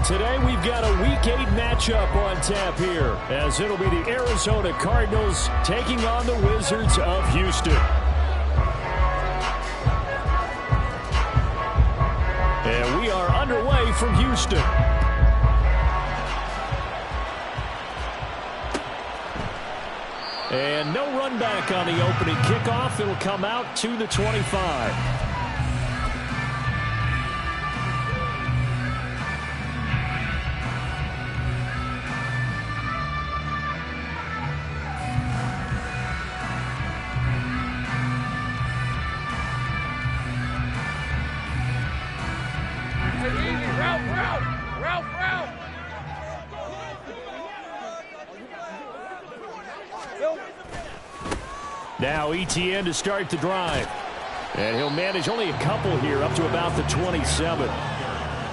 Today we've got a Week 8 matchup on tap here, as it'll be the Arizona Cardinals taking on the Wizards of Houston. And we are underway from Houston. And no run back on the opening kickoff. It'll come out to the 25. Now ETN to start the drive. And he'll manage only a couple here up to about the 27.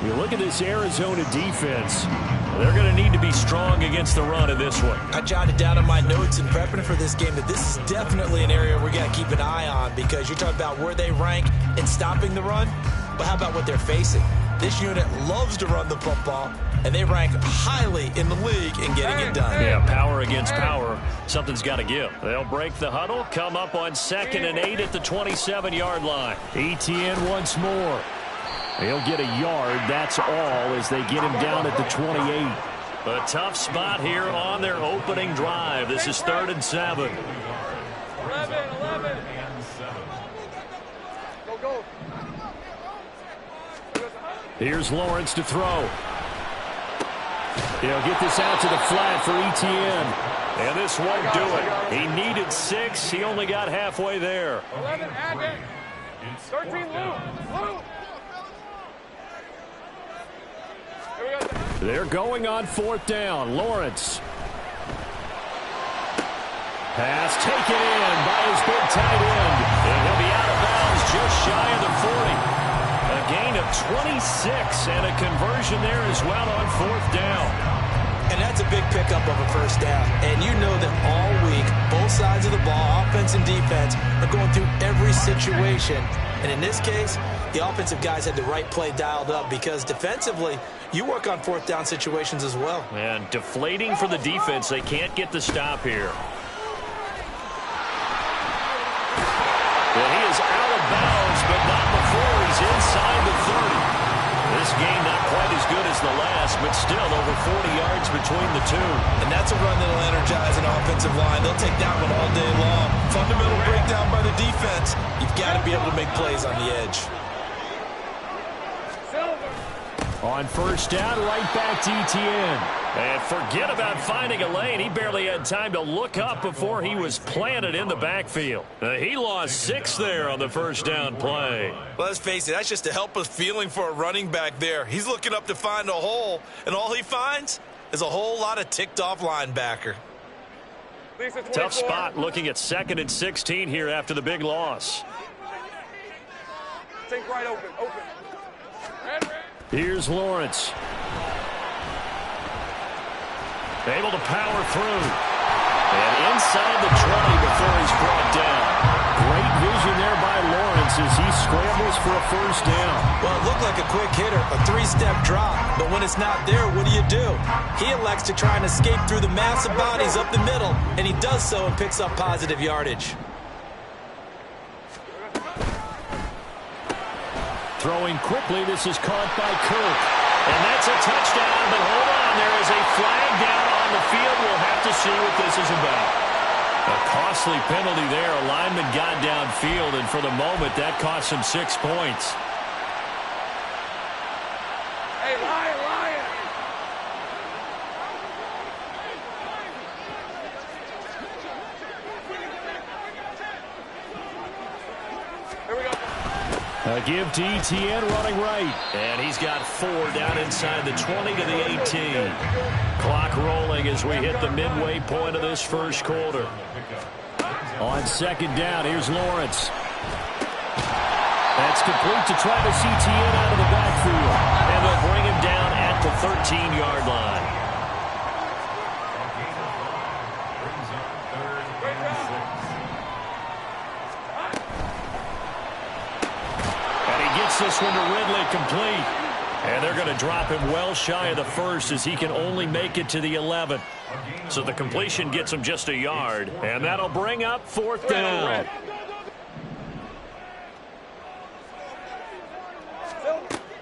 You look at this Arizona defense. They're going to need to be strong against the run in this one. I jotted down in my notes in prepping for this game that this is definitely an area we're going to keep an eye on, because you're talking about where they rank in stopping the run. But how about what they're facing? This unit loves to run the football, and they rank highly in the league in getting it done. Yeah, power against power. Something's got to give. They'll break the huddle, come up on 2nd and 8 at the 27-yard line. ETN once more. He'll get a yard, that's all, as they get him down at the 28. A tough spot here on their opening drive. This is 3rd and 7. 11. Go. Here's Lawrence to throw. He'll get this out to the flat for ETN. And this won't do it. He needed 6. He only got halfway there. 11, add it. 13, Lou. They're going on 4th down. Lawrence. Pass taken in by his big tight end. And he'll be out of bounds just shy of the 40. A gain of 26 and a conversion there as well on 4th down. And that's a big pickup of a first down. And you know that all week, both sides of the ball, offense and defense, are going through every situation. And in this case, the offensive guys had the right play dialed up, because defensively, you work on 4th down situations as well. And deflating for the defense. They can't get the stop here. Well, he is out of bounds, but not before he's inside the 30. This game not quite as good as the last, but still over 40 yards between the two. And that's a run that'll energize an offensive line. They'll take that one all day long. Fundamental breakdown by the defense. You've got to be able to make plays on the edge. On 1st down, right back to ETN. And forget about finding a lane. He barely had time to look up before he was planted in the backfield. He lost 6 there on the 1st down play. Well, let's face it, that's just a helpless feeling for a running back there. He's looking up to find a hole, and all he finds is a whole lot of ticked-off linebacker. Tough spot looking at 2nd and 16 here after the big loss. Think right open. Here's Lawrence. Able to power through. And inside the 20 before he's brought down. Great vision there by Lawrence as he scrambles for a 1st down. Well, it looked like a quick hitter, a 3-step drop. But when it's not there, what do? He elects to try and escape through the massive bodies up the middle, and he does so and picks up positive yardage. Throwing quickly, this is caught by Kirk. And that's a touchdown, but hold on, there is a flag down on the field. We'll have to see what this is about. A costly penalty there. A lineman got downfield, and for the moment, that cost him 6 points. Hey, Lion. Here we go. A give to ETN running right. And he's got 4 down inside the 20 to the 18. Clock rolling as we hit the midway point of this 1st quarter. On 2nd down, here's Lawrence. That's complete to Travis Etienne out of the backfield. And they'll bring him down at the 13-yard line. And he gets this one to Ridley complete. And they're going to drop him well shy of the first as he can only make it to the 11. So the completion gets him just a yard, and that'll bring up 4th down.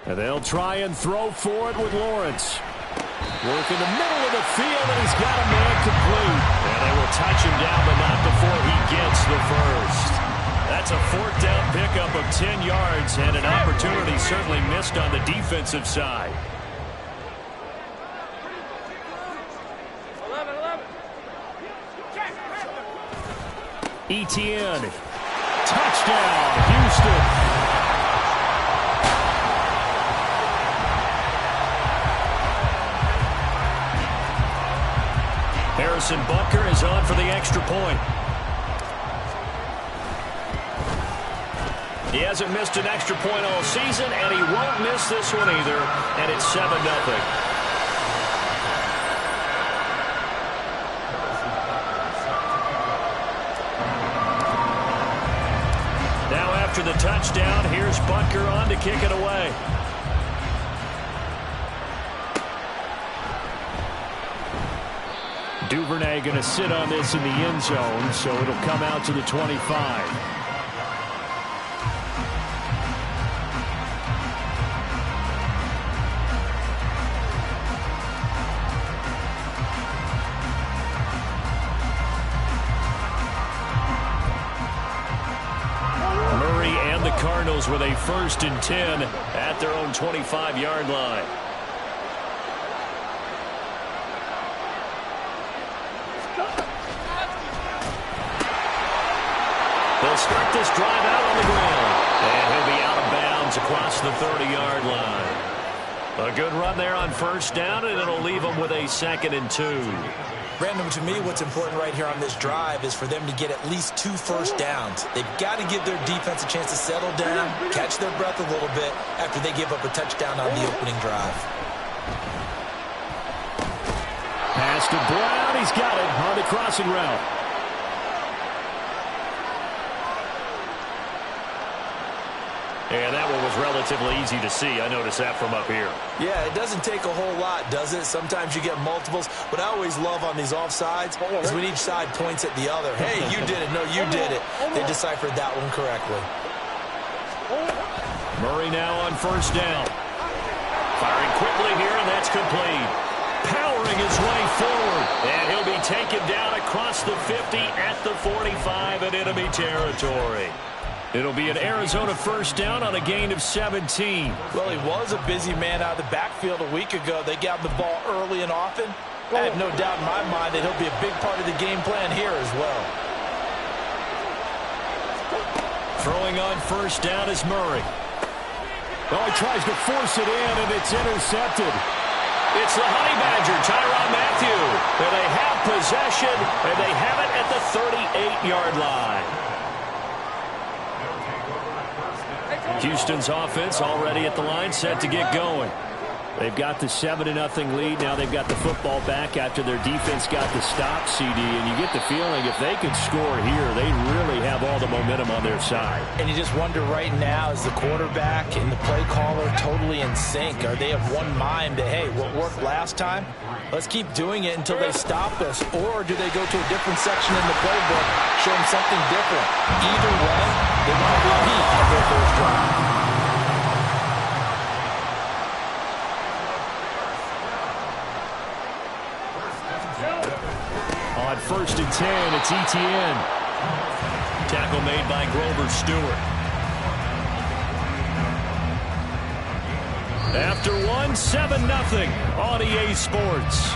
And they'll try and throw for it with Lawrence. Work in the middle of the field, and he's got a man complete. And they will touch him down, but not before he gets the first. That's a 4th down pickup of 10 yards, and an opportunity certainly missed on the defensive side. 11. Etienne. Touchdown, Houston. Harrison Butker is on for the extra point. He hasn't missed an extra point all season, and he won't miss this one either, and it's 7-0. Now after the touchdown, here's Butker on to kick it away. Duvernay going to sit on this in the end zone, so it'll come out to the 25. Murray and the Cardinals with a 1st and 10 at their own 25-yard line. They'll start this drive out on the ground. And he'll be out of bounds across the 30-yard line. A good run there on 1st down, and it'll leave them with a 2nd and 2. Brandon, to me, what's important right here on this drive is for them to get at least 2 first downs. They've got to give their defense a chance to settle down, catch their breath a little bit after they give up a touchdown on the opening drive. Pass to Brown. He's got it on the crossing route. And that one was relatively easy to see. I noticed that from up here. Yeah, it doesn't take a whole lot, does it? Sometimes you get multiples. What I always love on these offsides is when each side points at the other. Hey, you did it. No, you did it. They deciphered that one correctly. Murray now on 1st down. Firing quickly here, and that's complete. Powering his way forward. And he'll be taken down across the 50 at the 45 in enemy territory. It'll be an Arizona 1st down on a gain of 17. Well, he was a busy man out of the backfield a week ago. They got the ball early and often. I have no doubt in my mind that he'll be a big part of the game plan here as well. Throwing on 1st down is Murray. Oh, he tries to force it in, and it's intercepted. It's the Honey Badger, Tyrann Mathieu. And they have possession, and they have it at the 38-yard line. Houston's offense already at the line, set to get going. They've got the 7-0 lead. Now they've got the football back after their defense got the stop, CD. And you get the feeling if they can score here, they really have all the momentum on their side. And you just wonder right now, is the quarterback and the play caller totally in sync? Are they of one mind that, hey, what worked last time, let's keep doing it until they stop us? Or do they go to a different section in the playbook, show them something different? Either way, they want to repeat at their first drive. On 1st and 10, it's Etienne. Tackle made by Grover Stewart. After one, 7-0 on EA Sports.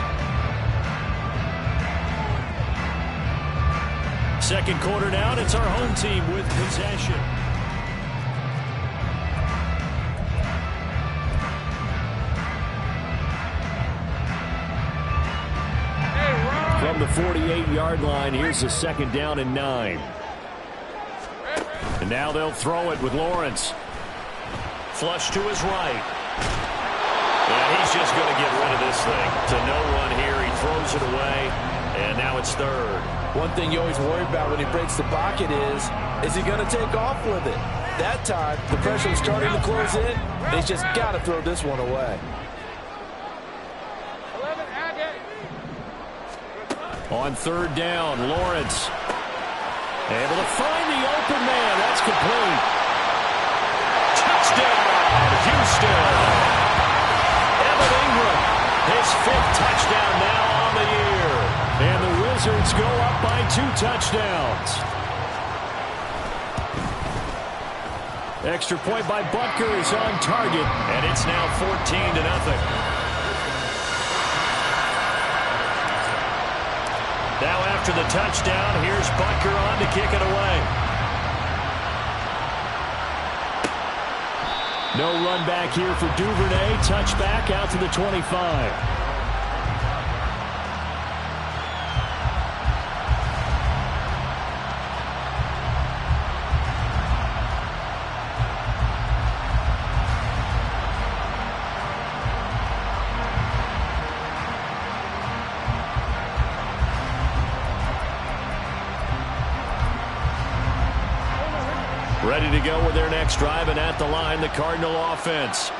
Second quarter down, it's our home team with possession. From the 48-yard line, here's the 2nd down and 9. And now they'll throw it with Lawrence. Flush to his right. And he's just going to get rid of this thing. To no one here, he throws it away, and now it's 3rd. One thing you always worry about when he breaks the pocket is he going to take off with it? That time, the pressure was starting to close in. They just got to throw this one away. On third down, Lawrence able to find the open man. That's complete. Touchdown, Houston. Evan Ingram, his 5th touchdown now on the year. And the Wizards go up by 2 touchdowns. Extra point by Butker is on target, and it's now 14-0. Now after the touchdown, here's Butker on to kick it away. No run back here for Duvernay. Touchback out to the 25. Ready to go with their next drive, and at the line, the Cardinal offense.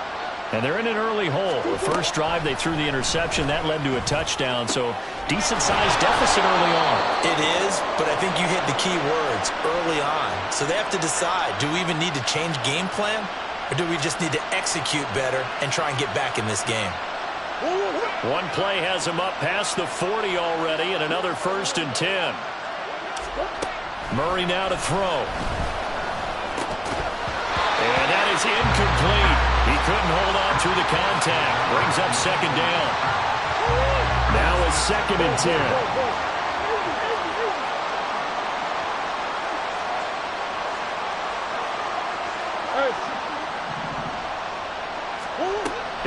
And they're in an early hole. The first drive, they threw the interception. That led to a touchdown, so decent-sized deficit early on. It is, but I think you hit the key words, early on. So they have to decide, do we even need to change game plan, or do we just need to execute better and try and get back in this game? One play has him up past the 40 already, and another 1st and 10. Murray now to throw. And that is incomplete. He couldn't hold on through the contact. Brings up 2nd down. Now it's 2nd and 10.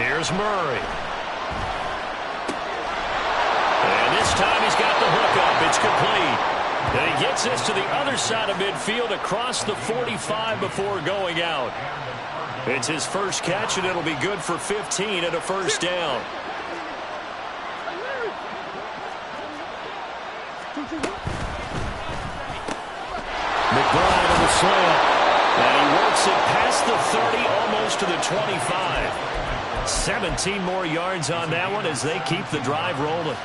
Here's Murray. And this time he's got the hook up. It's complete. And he gets this to the other side of midfield across the 45 before going out. It's his first catch, and it'll be good for 15 and a 1st down. McBride on the slant. And he works it past the 30, almost to the 25. 17 more yards on that one as they keep the drive rolling.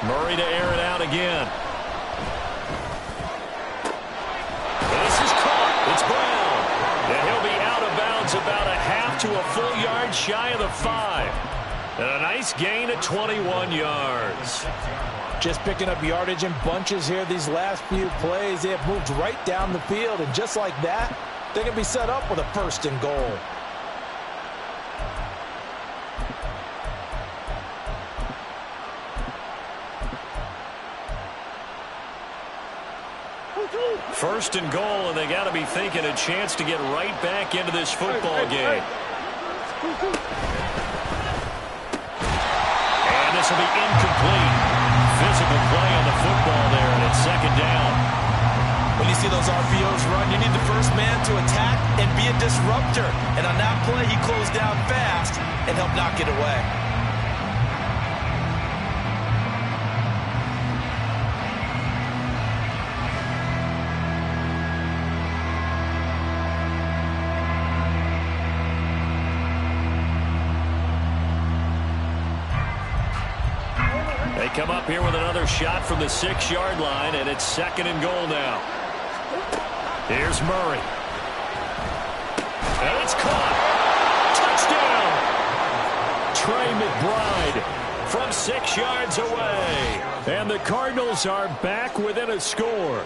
Murray to air it out again. This is caught. It's Brown. And he'll be out of bounds about a half to a full yard shy of the 5. And a nice gain at 21 yards. Just picking up yardage in bunches here these last few plays. They have moved right down the field, and just like that, they can be set up with a 1st and goal. First and goal, and they got to be thinking a chance to get right back into this football game. And this will be incomplete. Physical play on the football there, and it's 2nd down. When you see those RPOs run, you need the first man to attack and be a disruptor. And on that play, he closed down fast and helped knock it away. They come up here with another shot from the 6-yard line, and it's 2nd and goal now. Here's Murray. And it's caught. Touchdown! Trey McBride from 6 yards away. And the Cardinals are back within a score.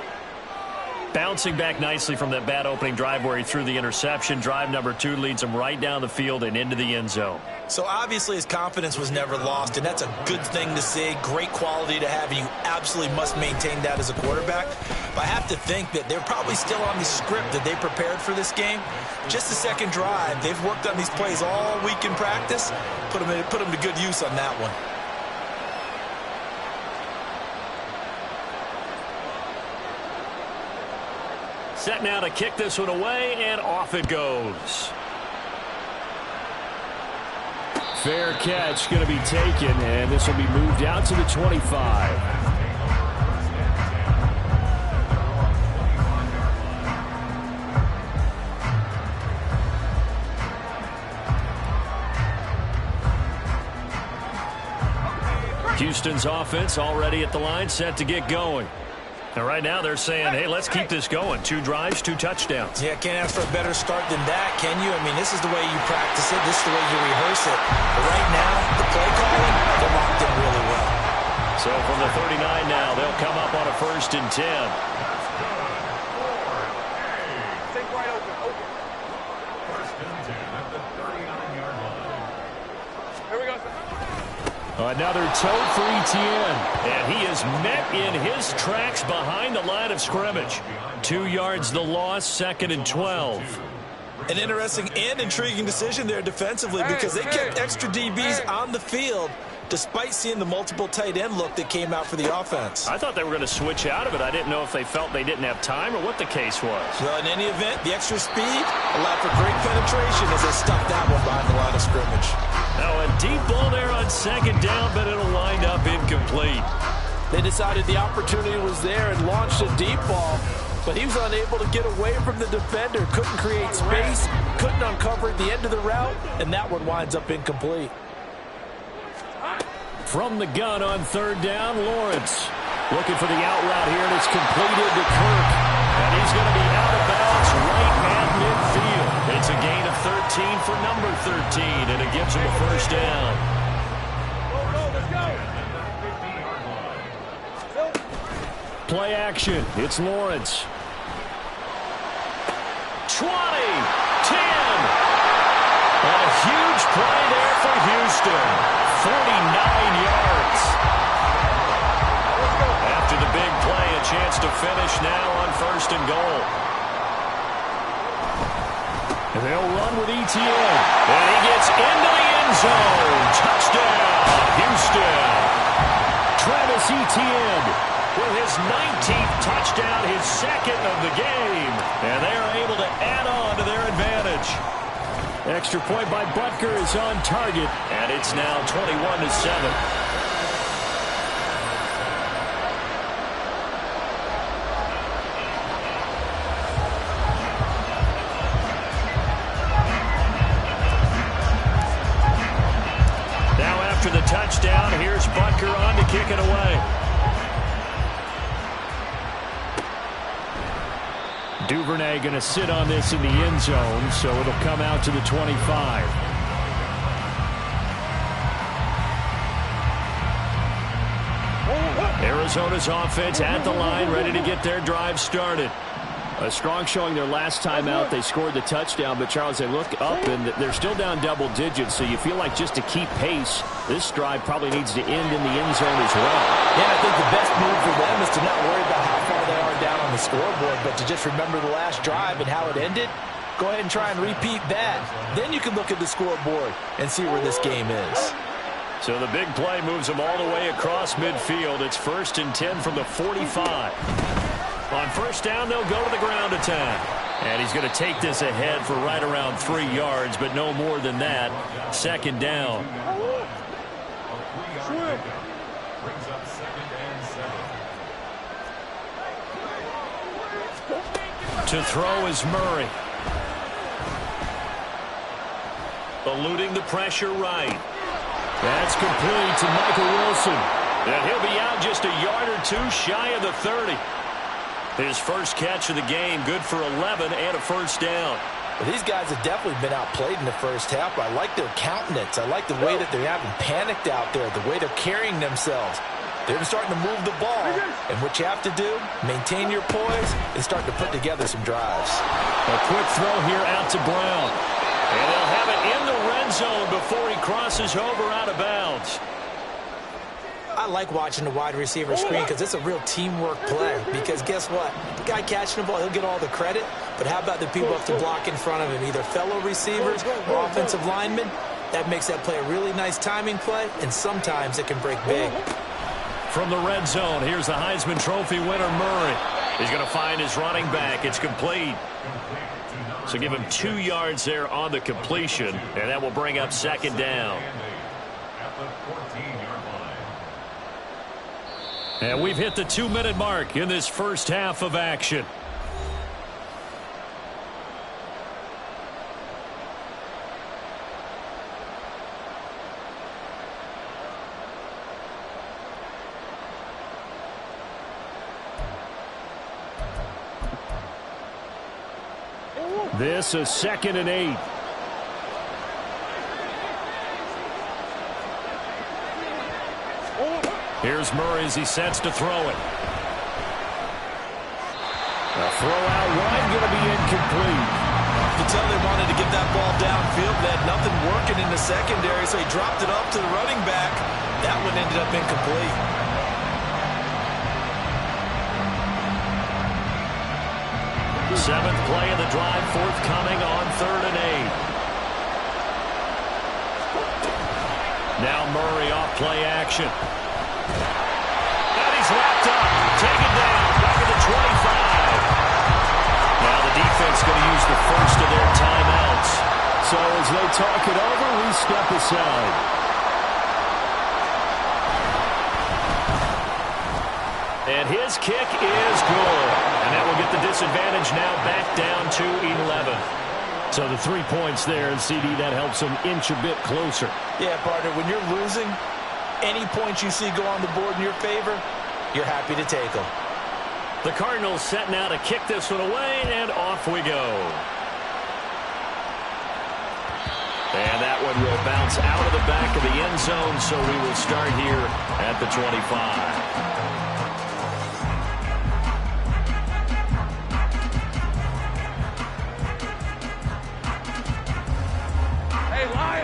Bouncing back nicely from that bad opening drive where he threw the interception. Drive number 2 leads him right down the field and into the end zone. So obviously his confidence was never lost, and that's a good thing to see. Great quality to have, and you absolutely must maintain that as a quarterback. But I have to think that they're probably still on the script that they prepared for this game. Just the 2nd drive, they've worked on these plays all week in practice. Put them to good use on that one. Set now to kick this one away, and off it goes. Fair catch going to be taken, and this will be moved out to the 25. Houston's offense already at the line, set to get going. And right now they're saying, hey, let's keep this going. 2 drives, 2 touchdowns. Yeah, can't ask for a better start than that, can you? I mean, this is the way you practice it. This is the way you rehearse it. But right now, the play calling, they're locked in really well. So from the 39 now, they'll come up on a 1st and 10. Think right open. First and 10 at the 39-yard line. Here we go, sir. Another toe for Etienne. And he is met in his tracks behind the line of scrimmage. 2 yards the loss, 2nd and 12. An interesting and intriguing decision there defensively because they kept extra DBs on the field despite seeing the multiple tight end look that came out for the offense. I thought they were going to switch out of it. I didn't know if they felt they didn't have time or what the case was. Well, in any event, the extra speed allowed for great penetration as they stuffed that one behind the line of scrimmage. Now a deep ball there on 2nd down, but it'll wind up incomplete. They decided the opportunity was there and launched a deep ball, but he was unable to get away from the defender, couldn't create space, couldn't uncover the end of the route, and that one winds up incomplete. From the gun on 3rd down, Lawrence looking for the out route here, and it's completed to Kirk. And he's going to be out of bounds right at midfield. It's a gain of 13 for number 13, and it gives him a 1st down. Play action. It's Lawrence. 20, 10. A huge play there for Houston. 49 yards. After the big play, a chance to finish now on 1st and goal. And they'll run with Etienne. And he gets into the end zone. Touchdown, Houston. Travis Etienne with his 19th touchdown, his 2nd of the game. And they are able to add on to their advantage. Extra point by Butker is on target, and it's now 21-7. Now after the touchdown, here's Butker on to kick it away. Duvernay going to sit on this in the end zone, so it'll come out to the 25. Arizona's offense at the line, ready to get their drive started. A strong showing their last time out. They scored the touchdown, but Charles, they look up and they're still down double digits, so you feel like just to keep pace, this drive probably needs to end in the end zone as well. Yeah, I think the best move for them is to not worry about how far they are down on the scoreboard, but to just remember the last drive and how it ended. Go ahead and try and repeat that. Then you can look at the scoreboard and see where this game is. So the big play moves them all the way across midfield. It's 1st and 10 from the 45. On 1st down, they'll go to the ground attack. And he's going to take this ahead for right around 3 yards, but no more than that. 2nd down. Brings up 2nd and 7. To throw is Murray. Eluding the pressure right. That's complete to Michael Wilson. And he'll be out just a yard or 2 shy of the 30. His first catch of the game, good for 11 and a 1st down. Well, these guys have definitely been outplayed in the first half. I like their countenance. I like the way that they haven't panicked out there, the way they're carrying themselves. They're starting to move the ball. And what you have to do, maintain your poise and start to put together some drives. A quick throw here out to Brown. And they'll have it in the red zone before he crosses over out of bounds. I like watching the wide receiver screen because it's a real teamwork play. Because guess what? The guy catching the ball, he'll get all the credit. But how about the people up to block in front of him, either fellow receivers or offensive linemen? That makes that play a really nice timing play, and sometimes it can break big. From the red zone, here's the Heisman Trophy winner, Murray. He's going to find his running back. It's complete. So give him 2 yards there on the completion, and that will bring up 2nd down. At the 14-yard line. And we've hit the 2-minute mark in this first half of action. This is 2nd and 8. Here's Murray as he sets to throw it. A throw out wide, going to be incomplete. You can tell they wanted to get that ball downfield. They had nothing working in the secondary, so he dropped it off to the running back. That one ended up incomplete. Seventh play of the drive, forthcoming on 3rd and 8. Now Murray off play action. And he's wrapped up, taken down, back at the 25. Now the defense going to use the first of their timeouts. So as they talk it over, we step aside. And his kick is good. And that will get the disadvantage now back down to 11. So the 3 points there, and CD, that helps them inch a bit closer. Yeah, partner, when you're losing, any points you see go on the board in your favor, you're happy to take them. The Cardinals setting out to kick this one away, and off we go. And that one will bounce out of the back of the end zone, so we will start here at the 25.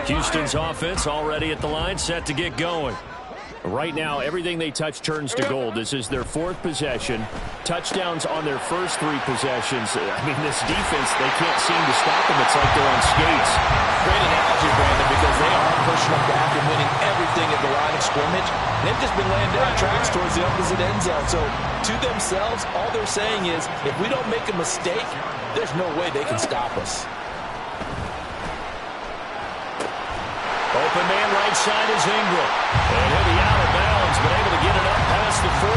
Houston's offense already at the line, set to get going. Right now, everything they touch turns to gold. This is their 4th possession. Touchdowns on their first 3 possessions. I mean, this defense, they can't seem to stop them. It's like they're on skates. Great analogy, Brandon, because they are pushing them back and winning everything at the line of scrimmage. They've just been laying down tracks towards the opposite end zone. So, to themselves, all they're saying is, if we don't make a mistake, there's no way they can stop us. Open man right side is Ingram. And he'll be out of bounds, but able to get it up past the 45.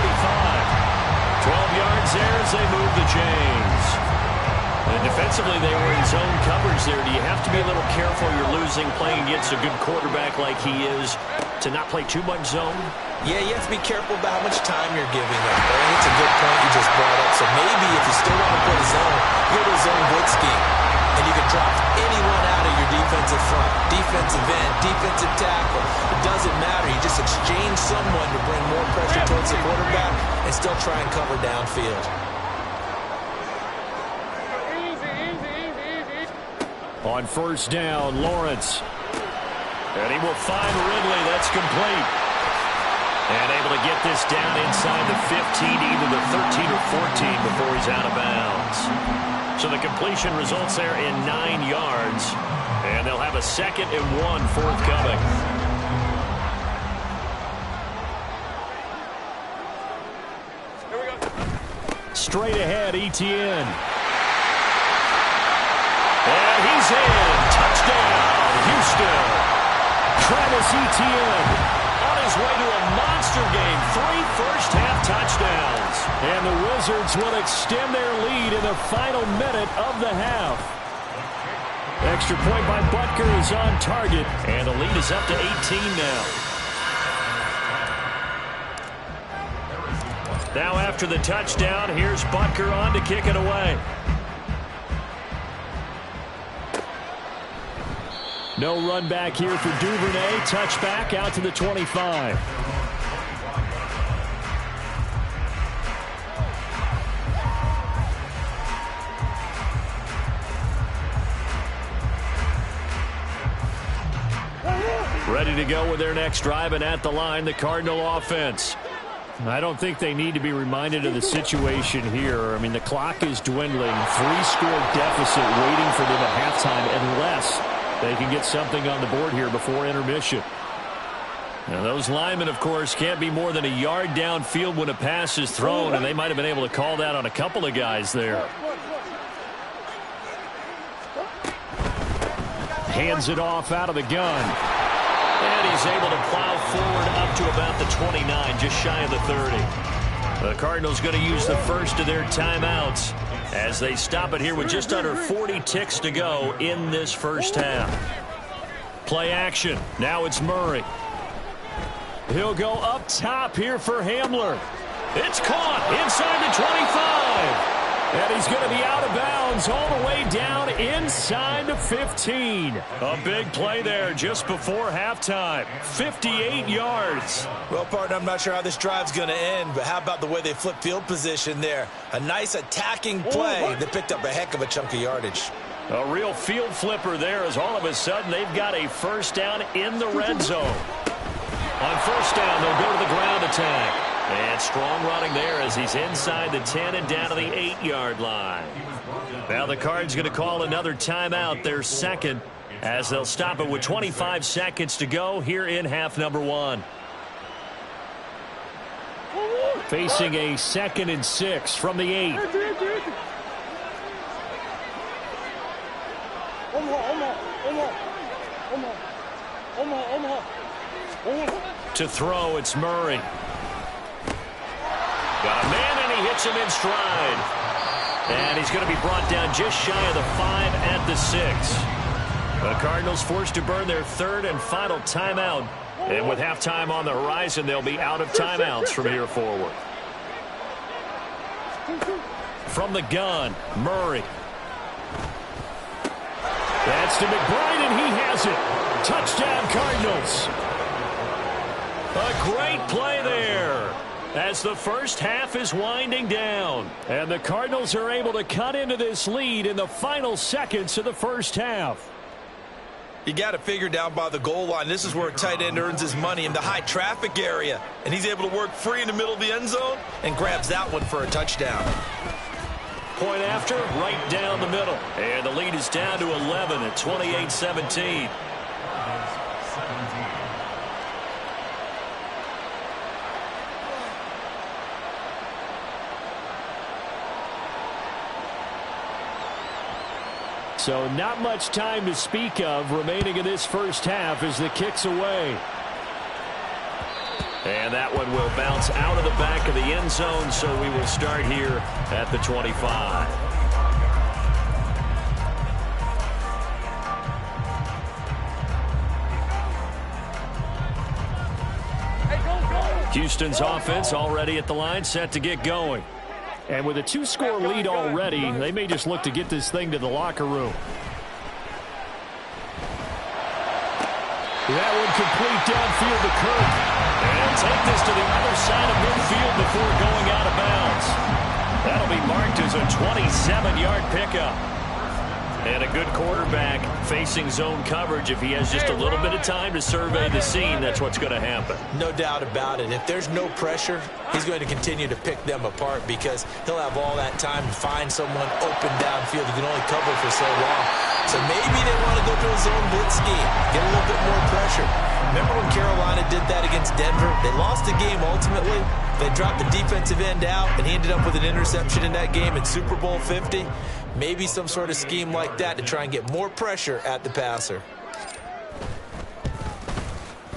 12 yards there as they move the chains. And defensively, they were in zone coverage there. Do you have to be a little careful you're losing playing against a good quarterback like he is to not play too much zone? Yeah, you have to be careful about how much time you're giving them. I think it's a good point you just brought up. So maybe if you still want to play zone, go to a zone blitz scheme. And you can drop anyone out of your defensive front. Defensive end, defensive tackle. It doesn't matter. You just exchange someone to bring more pressure towards the quarterback and still try and cover downfield. On first down, Lawrence. And he will find Ridley. That's complete. And able to get this down inside the 15, either the 13 or 14 before he's out of bounds. So the completion results there in 9 yards. And they'll have a 2nd and 1 forthcoming. Here we go. Straight ahead, Etienne. And he's in. Touchdown, Houston. Travis Etienne on his way to a monster game. 3 first-half touchdowns. And the Wizards will extend their lead in the final minute of the half. Extra point by Butker is on target. And the lead is up to 18 now. Now after the touchdown, here's Butker on to kick it away. No run back here for Duvernay. Touchback out to the 25. Ready to go with their next drive, and at the line, the Cardinal offense. I don't think they need to be reminded of the situation here. I mean, the clock is dwindling. 3-score deficit waiting for them at halftime unless they can get something on the board here before intermission. Now, those linemen, of course, can't be more than a yard downfield when a pass is thrown, and they might have been able to call that on a couple of guys there. Hands it off out of the gun. And he's able to plow forward up to about the 29, just shy of the 30. The Cardinals going to use the first of their timeouts as they stop it here with just under 40 ticks to go in this first half. Play action. Now it's Murray. He'll go up top here for Hamler. It's caught inside the 25. And he's going to be out of bounds all the way down inside the 15. A big play there just before halftime. 58 yards. Well, partner, I'm not sure how this drive's going to end, but how about the way they flip field position there? A nice attacking play that picked up a heck of a chunk of yardage. A real field flipper there as all of a sudden they've got a first down in the red zone. On first down, they'll go to the ground attack. And strong running there as he's inside the 10 and down to the 8-yard line. Now the Cards going to call another timeout, their second, as they'll stop it with 25 seconds to go here in half number 1. Facing a 2nd and 6 from the 8. To throw, it's Murray. Got a man, and he hits him in stride. And he's going to be brought down just shy of the 5 at the 6. The Cardinals forced to burn their 3rd and final timeout. And with halftime on the horizon, they'll be out of timeouts from here forward. From the gun, Murray. That's to McBride, and he has it. Touchdown, Cardinals. A great play there as the first half is winding down. And the Cardinals are able to cut into this lead in the final seconds of the first half. You got to figure down by the goal line. This is where a tight end earns his money in the high traffic area. And he's able to work free in the middle of the end zone and grabs that one for a touchdown. Point after, right down the middle. And the lead is down to 11 at 28-17. So not much time to speak of remaining in this first half as the kick's away. And that one will bounce out of the back of the end zone, so we will start here at the 25. Houston's offense already at the line, set to get going. And with a 2-score lead already, they may just look to get this thing to the locker room. That one complete downfield to Kirk. And take this to the other side of midfield before going out of bounds. That'll be marked as a 27-yard pickup. And a good quarterback facing zone coverage. If he has just a little bit of time to survey the scene, that's what's going to happen. No doubt about it. If there's no pressure, he's going to continue to pick them apart because he'll have all that time to find someone open downfield who can only cover for so long. So maybe they want to go to a zone blitz scheme, get a little bit more pressure. Remember when Carolina did that against Denver? They lost the game ultimately. They dropped the defensive end out, and he ended up with an interception in that game in Super Bowl 50. Maybe some sort of scheme like that to try and get more pressure at the passer.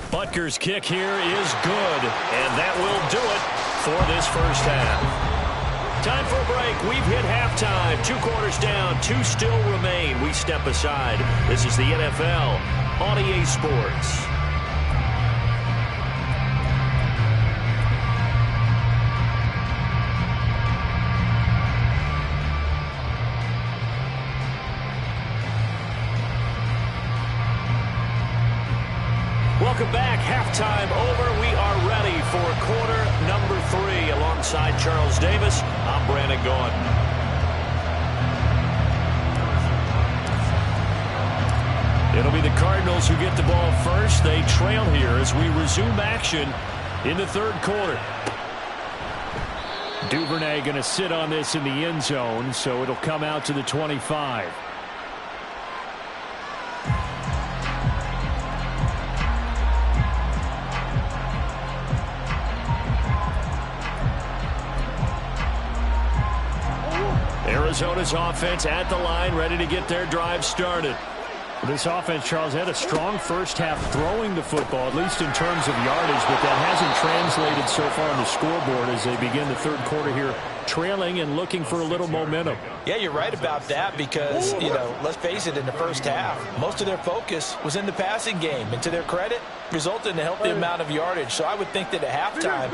Butker's kick here is good, and that will do it for this first half. Time for a break. We've hit halftime. 2 quarters down, 2 still remain. We step aside. This is the NFL on EA Sports. Welcome back. Halftime over. We are ready for quarter number 3. Alongside Charles Davis, I'm Brandon Gaudin. It'll be the Cardinals who get the ball first. They trail here as we resume action in the 3rd quarter. Duvernay going to sit on this in the end zone, so it'll come out to the 25. Arizona's offense at the line, ready to get their drive started. This offense, Charles, had a strong first half throwing the football, at least in terms of yardage, but that hasn't translated so far on the scoreboard as they begin the 3rd quarter here trailing and looking for a little momentum. Yeah, you're right about that because, let's face it, in the first half, most of their focus was in the passing game. And to their credit, resulted in a healthy amount of yardage. So I would think that at halftime,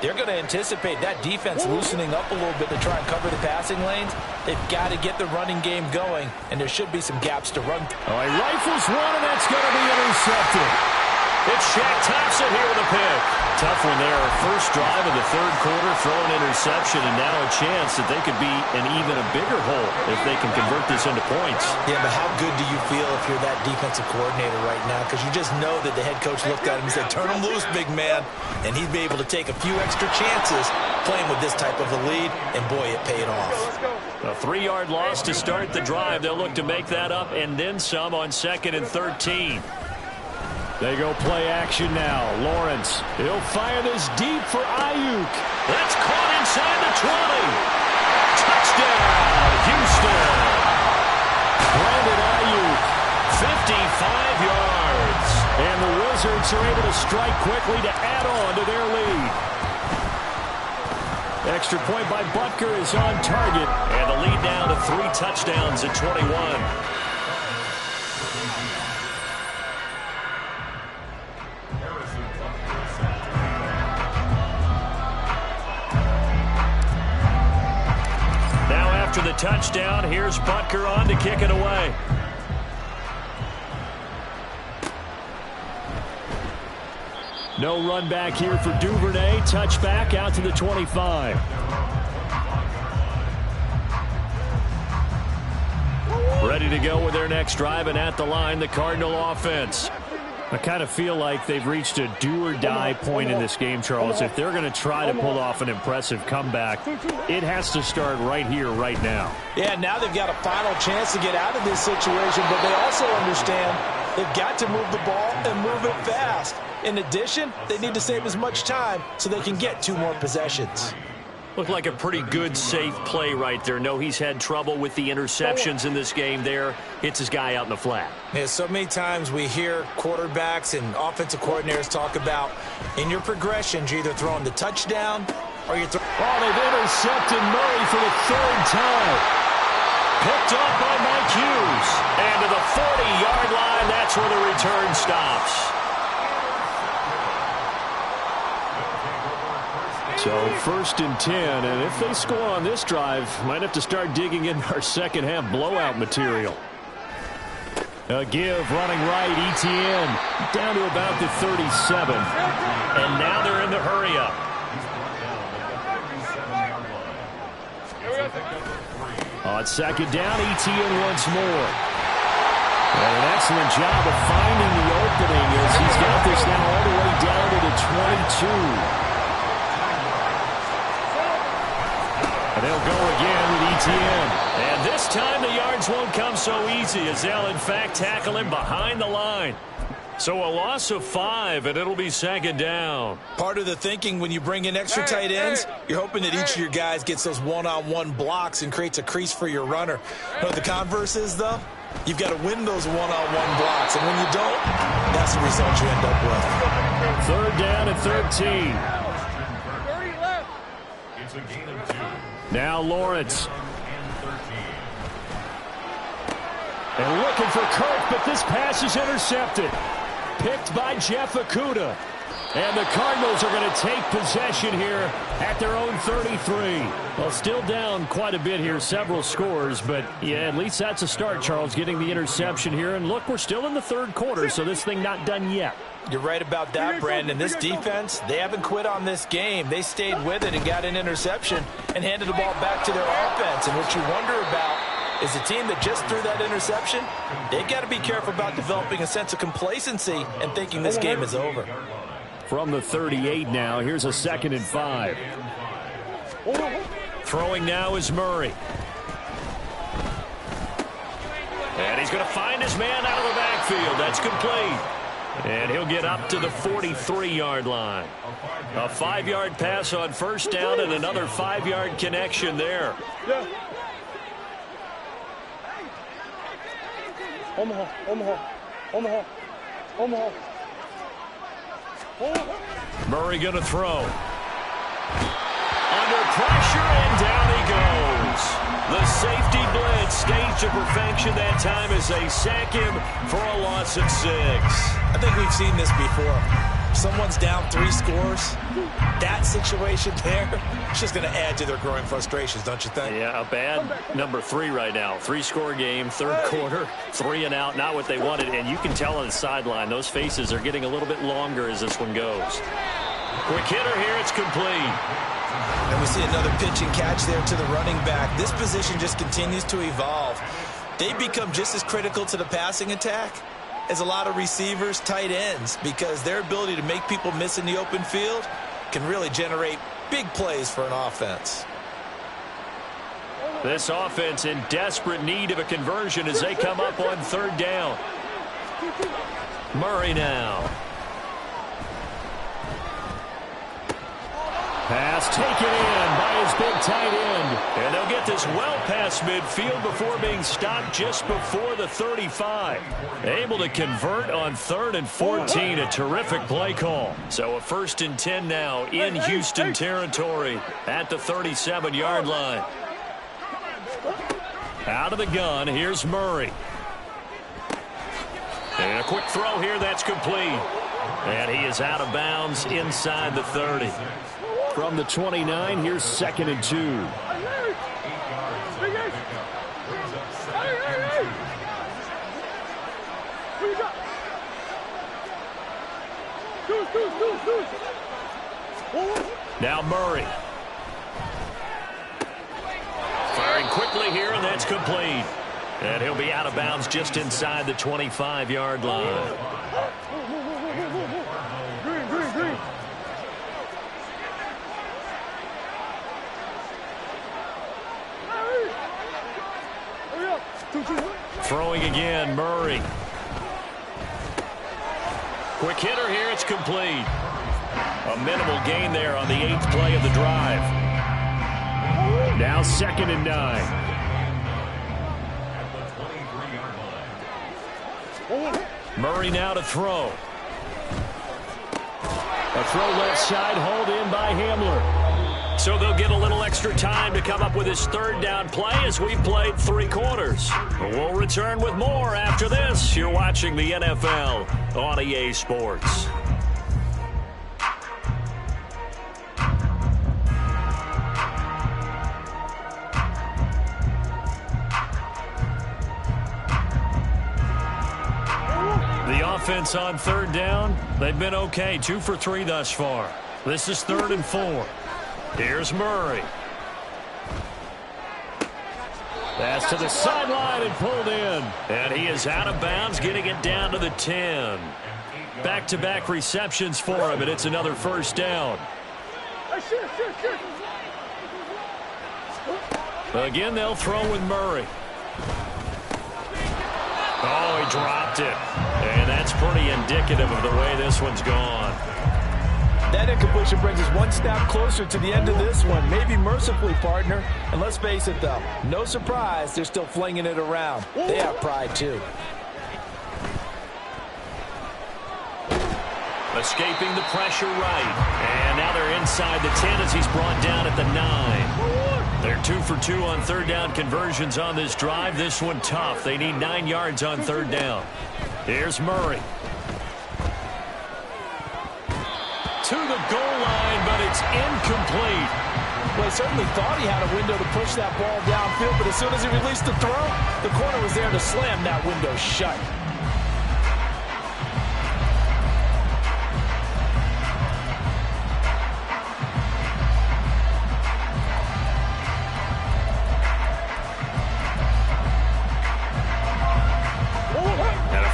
they're going to anticipate that defense loosening up a little bit to try and cover the passing lanes. They've got to get the running game going, and there should be some gaps to run. Oh, he rifles one, and that's going to be intercepted. It's Shaq Thompson here with a pick. Tough one there. First drive of the third quarter, throw an interception, and now a chance that they could be in even a bigger hole if they can convert this into points. Yeah, but how good do you feel if you're that defensive coordinator right now? Because you just know that the head coach looked at him and said, turn him loose, big man. And he'd be able to take a few extra chances playing with this type of a lead, and boy, it paid off. A 3-yard loss to start the drive. They'll look to make that up and then some on 2nd and 13. They go play action now. Lawrence, he'll fire this deep for Ayuk. That's caught inside the 20. Touchdown, Houston. Brandon Ayuk, 55 yards. And the Wizards are able to strike quickly to add on to their lead. Extra point by Butker is on target. And the lead down to 3 touchdowns at 21. After the touchdown, here's Butker on to kick it away. No run back here for Duvernay. Touchback out to the 25. Ready to go with their next drive, and at the line, the Cardinal offense. I kind of feel like they've reached a do-or-die point in this game, Charles. If they're going to try to pull off an impressive comeback, it has to start right here, right now. Yeah, now they've got a final chance to get out of this situation, but they also understand they've got to move the ball and move it fast. In addition, they need to save as much time so they can get 2 more possessions. Looked like a pretty good, safe play right there. No, he's had trouble with the interceptions in this game there. Hits his guy out in the flat. Yeah, so many times we hear quarterbacks and offensive coordinators talk about in your progressions, you're either throwing the touchdown or you're throwing... Oh, they've intercepted Murray for the 3rd time. Picked up by Mike Hughes. And to the 40-yard line, that's where the return stops. So 1st and 10, and if they score on this drive, might have to start digging in our second half blowout material. A give running right, ETN down to about the 37. And now they're in the hurry up. On 2nd down, ETN once more. And an excellent job of finding the opening as he's got this now all the way down to the 22. And they'll go again with ETN. And this time the yards won't come so easy as they'll, in fact, tackle him behind the line. So a loss of 5, and it'll be 2nd down. Part of the thinking when you bring in extra tight ends, you're hoping that each of your guys gets those one-on-one blocks and creates a crease for your runner. You know what the converse is, though? You've got to win those one-on-one blocks, and when you don't, that's the result you end up with. 3rd down and 13. 30 left. It's a gain of 2. Now Lawrence. And looking for Kirk, but this pass is intercepted. Picked by Jeff Okudah. And the Cardinals are going to take possession here at their own 33. Well, still down quite a bit here, several scores, but yeah, at least that's a start, Charles, getting the interception here. And look, we're still in the 3rd quarter, so this thing not done yet. You're right about that, Brandon. This defense, they haven't quit on this game. They stayed with it and got an interception and handed the ball back to their offense. And what you wonder about is the team that just threw that interception, they've got to be careful about developing a sense of complacency and thinking this game is over. From the 38 now, here's a 2nd and 5. Throwing now is Murray. And he's going to find his man out of the backfield. That's complete. And he'll get up to the 43-yard line. A 5-yard pass on 1st down and another 5-yard connection there. Omaha. Murray going to throw. Under pressure, and down he goes. The safety blitz staged to perfection that time as they sack him for a loss of 6. I think we've seen this before. Someone's down 3 scores. That situation there, it's just going to add to their growing frustrations, don't you think? Yeah, a bad number 3 right now. 3-score game, third quarter, 3 and out, not what they wanted. And you can tell on the sideline, those faces are getting a little bit longer as this one goes. Quick hitter here, it's complete. And we see another pitch and catch there to the running back. This position just continues to evolve. They become just as critical to the passing attack as a lot of receivers, tight ends, because their ability to make people miss in the open field can really generate big plays for an offense. This offense in desperate need of a conversion as they come up on 3rd down. Murray now. Pass taken in by his big tight end. And they'll get this well past midfield before being stopped just before the 35. Able to convert on 3rd and 14. A terrific play call. So a 1st and 10 now in Houston territory at the 37-yard line. Out of the gun, here's Murray. And a quick throw here, that's complete. And he is out of bounds inside the 30. From the 29, here's 2nd and 2. Now Murray. Firing quickly here, and that's complete. And he'll be out of bounds just inside the 25-yard line. Throwing again, Murray. Quick hitter here, it's complete. A minimal gain there on the 8th play of the drive. Now 2nd and 9. Murray now to throw. A throw left side, hauled in by Hamler. So they'll get a little extra time to come up with his 3rd down play as we played 3 quarters. We'll return with more after this. You're watching the NFL on EA Sports. The offense on 3rd down, they've been okay. 2 for 3 thus far. This is 3rd and 4. Here's Murray. Pass to the sideline and pulled in. And he is out of bounds, getting it down to the 10. Back-to-back receptions for him, and it's another 1st down. Again, they'll throw with Murray. Oh, he dropped it. And that's pretty indicative of the way this one's gone. That incompletion brings us one step closer to the end of this one. Maybe mercifully, partner. And let's face it, though, no surprise, they're still flinging it around. They have pride, too. Escaping the pressure right. And now they're inside the 10 as he's brought down at the 9. They're 2 for 2 on 3rd down conversions on this drive. This one tough. They need 9 yards on 3rd down. Here's Murray. To the goal line, but it's incomplete. Well, he certainly thought he had a window to push that ball downfield, but as soon as he released the throw, the corner was there to slam that window shut.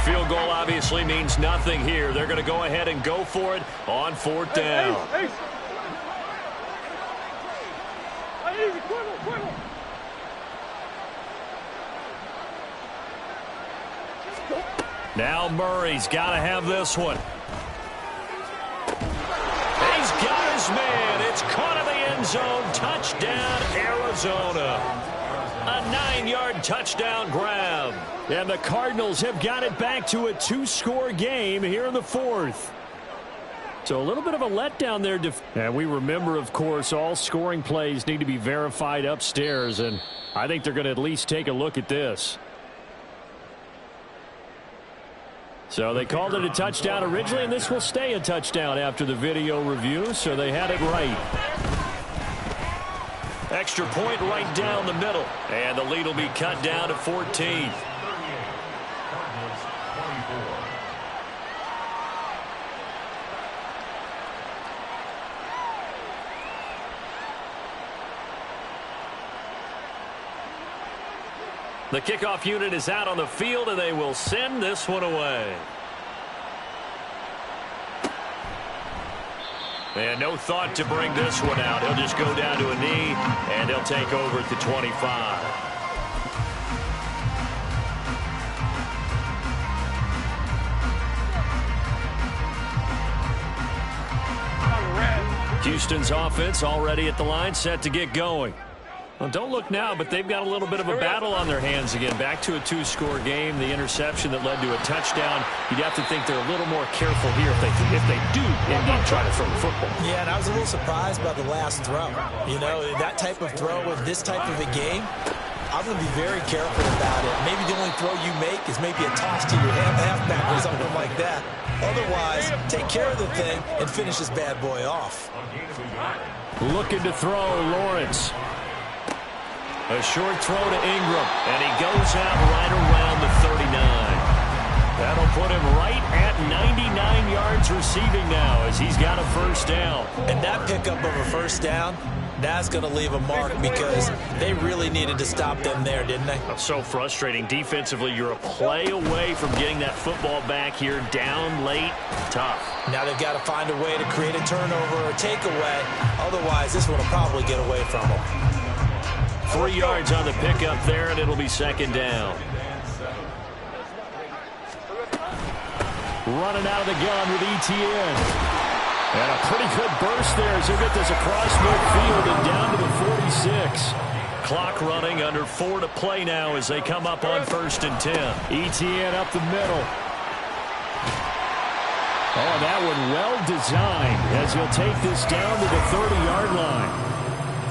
Field goal obviously means nothing here. They're going to go ahead and go for it on 4th down. Now Murray's got to have this one. He's got his man. It's caught in the end zone. Touchdown, Arizona. A 9-yard touchdown grab. And the Cardinals have got it back to a 2-score game here in the 4th. So a little bit of a letdown there. And we remember, of course, all scoring plays need to be verified upstairs, and I think they're going to at least take a look at this. So they called it a touchdown originally, and this will stay a touchdown after the video review, so they had it right. Extra point right down the middle, and the lead will be cut down to 14. The kickoff unit is out on the field, and they will send this one away. And no thought to bring this one out. He'll just go down to a knee, and he'll take over at the 25. Houston's offense already at the line, set to get going. Well, don't look now, but they've got a little bit of a battle on their hands again. Back to a two-score game. The interception that led to a touchdown. You'd have to think they're a little more careful here if they do indeed try to throw the football. Yeah, and I was a little surprised by the last throw. You know, that type of throw with this type of a game, I'm going to be very careful about it. Maybe the only throw you make is maybe a toss to your halfback or something like that. Otherwise, take care of the thing and finish this bad boy off. Looking to throw, Lawrence. A short throw to Ingram, and he goes out right around the 39. That'll put him right at 99 yards receiving now as he's got a first down. And that pickup of a first down, that's going to leave a mark because they really needed to stop them there, didn't they? So frustrating. Defensively, you're a play away from getting that football back here down late. Tough. Now they've got to find a way to create a turnover or takeaway. Otherwise, this one will probably get away from them. 3 yards on the pickup there, and it'll be second down. Running out of the gun with ETN. And a pretty good burst there as he'll get this across midfield and down to the 46. Clock running, under 4 to play now as they come up on 1st and 10. ETN up the middle. Oh, that one well designed as he'll take this down to the 30-yard line.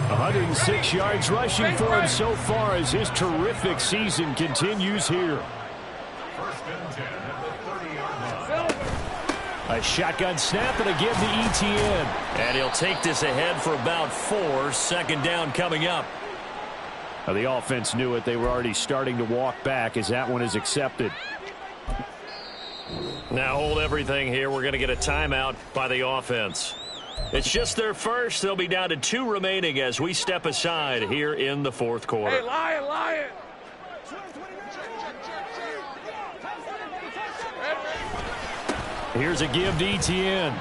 106 yards rushing for him so far as his terrific season continues here. A shotgun snap and a give to ETN. And he'll take this ahead for about 4. Second down coming up. Now the offense knew it. They were already starting to walk back as that one is accepted. Now hold everything here. We're going to get a timeout by the offense. It's just their first. They'll be down to 2 remaining as we step aside here in the 4th quarter. Hey, Lion! Here's a give to ETN.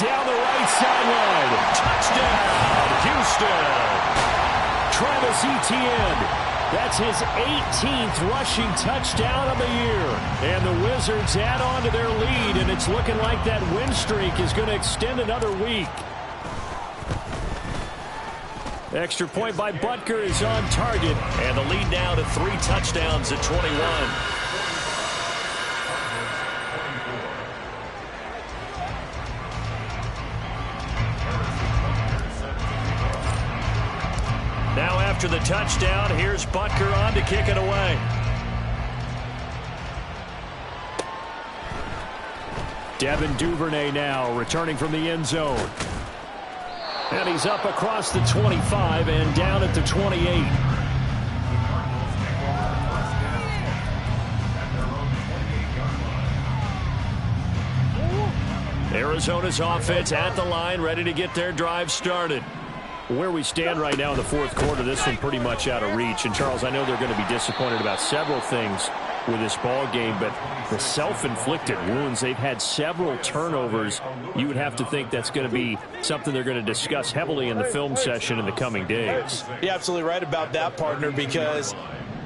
Down the right sideline. Touchdown, Houston. Travis Etienne. That's his 18th rushing touchdown of the year. And the Wizards add on to their lead, and it's looking like that win streak is going to extend another week. Extra point by Butker is on target, and the lead now to 3 touchdowns at 21. Now after the touchdown, here's Butker on to kick it away. Devin Duvernay now returning from the end zone. And he's up across the 25 and down at the 28. Arizona's offense at the line, ready to get their drive started. Where we stand right now in the 4th quarter, this one pretty much out of reach. And, Charles, I know they're going to be disappointed about several things with this ball game, but the self-inflicted wounds, they've had several turnovers. You would have to think that's going to be something they're going to discuss heavily in the film session in the coming days. You're absolutely right about that, partner, because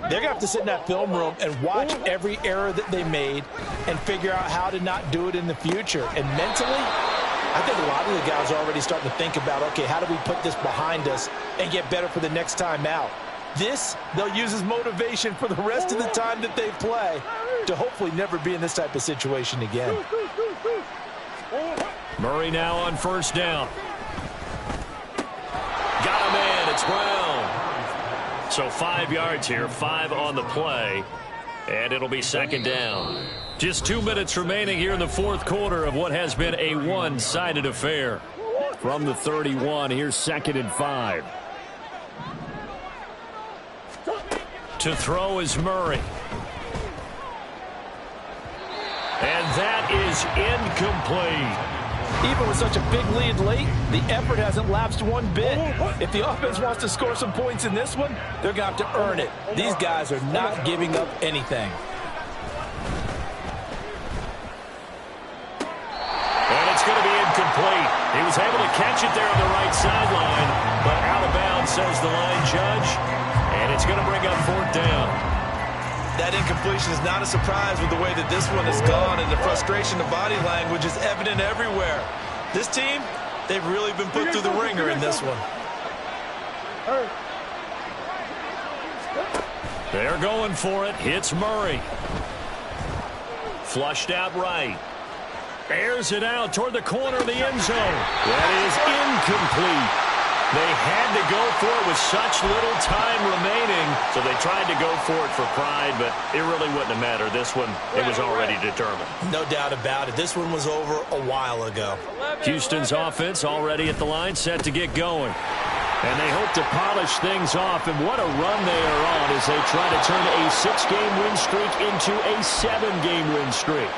they're going to have to sit in that film room and watch every error that they made and figure out how to not do it in the future. And mentally, I think a lot of the guys are already starting to think about, okay, how do we put this behind us and get better for the next time out? This, they'll use as motivation for the rest of the time that they play to hopefully never be in this type of situation again. Murray now on first down. Got a man. It's Brown. So 5 yards here, 5 on the play, and it'll be second down. Just 2 minutes remaining here in the fourth quarter of what has been a one-sided affair. From the 31, here's 2nd and 5. To throw is Murray. And that is incomplete. Even with such a big lead late, the effort hasn't lapsed one bit. If the offense wants to score some points in this one, they're going to have to earn it. These guys are not giving up anything. And it's going to be incomplete. He was able to catch it there on the right sideline, but out of bounds, says the line judge. And it's going to bring up 4th down. That incompletion is not a surprise with the way that this one has gone, and the frustration of body language is evident everywhere. This team, they've really been put through the ringer in this one. They're going for it. Hits Murray. Flushed out right. Airs it out toward the corner of the end zone. That is incomplete. They had to go for it with such little time remaining, so they tried to go for it for pride, but it really wouldn't have mattered. This one, it was already determined. No doubt about it. This one was over a while ago. Houston's offense already at the line, set to get going. And they hope to polish things off, and what a run they are on as they try to turn a 6-game win streak into a 7-game win streak.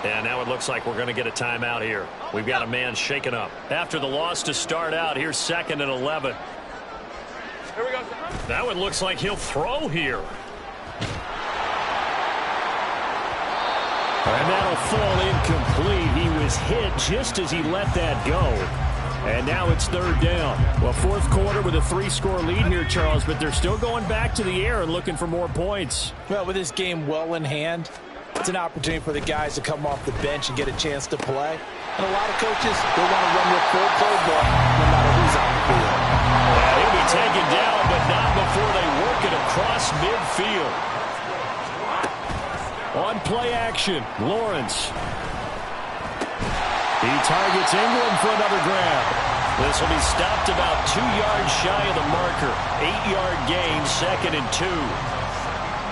And now it looks like we're going to get a timeout here. We've got a man shaken up. After the loss to start out, here's 2nd and 11. Here we go. Now it looks like he'll throw here. And that'll fall incomplete. He was hit just as he let that go. And now it's 3rd down. Well, fourth quarter with a 3-score lead here, Charles, but they're still going back to the air and looking for more points. Well, with this game well in hand, it's an opportunity for the guys to come off the bench and get a chance to play. And a lot of coaches, they want to run their full playbook no matter who's on the field. He'll be taken down, but not before they work it across midfield. On play action, Lawrence. He targets Ingram for another grab. This will be stopped about 2 yards shy of the marker. 8-yard gain, 2nd and 2.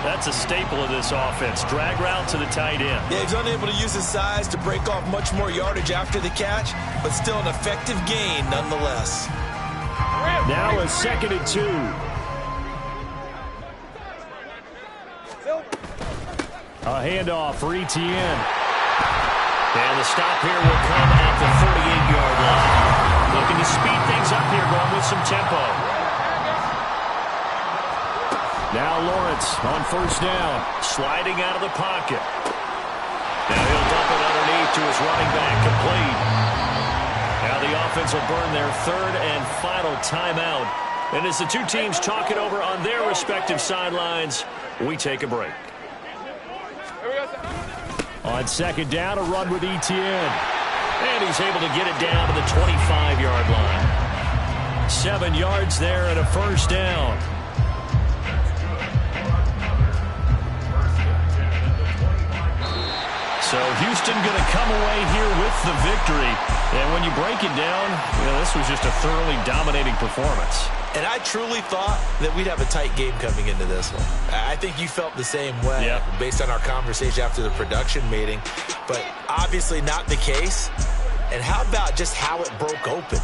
That's a staple of this offense. Drag route to the tight end. Yeah, he's unable to use his size to break off much more yardage after the catch, but still an effective gain nonetheless. Now a 2nd and 2. A handoff for Etienne. And the stop here will come at the 48-yard line. Looking to speed things up here, going with some tempo. Now Lawrence on first down, sliding out of the pocket. Now he'll dump it underneath to his running back, complete. Now the offense will burn their 3rd and final timeout. And as the two teams talk it over on their respective sidelines, we take a break. On 2nd down, a run with Etienne. And he's able to get it down to the 25-yard line. 7 yards there and a first down. So Houston going to come away here with the victory. And when you break it down, this was just a thoroughly dominating performance. And I truly thought that we'd have a tight game coming into this one. I think you felt the same way based on our conversation after the production meeting. But obviously not the case. And how about just how it broke open?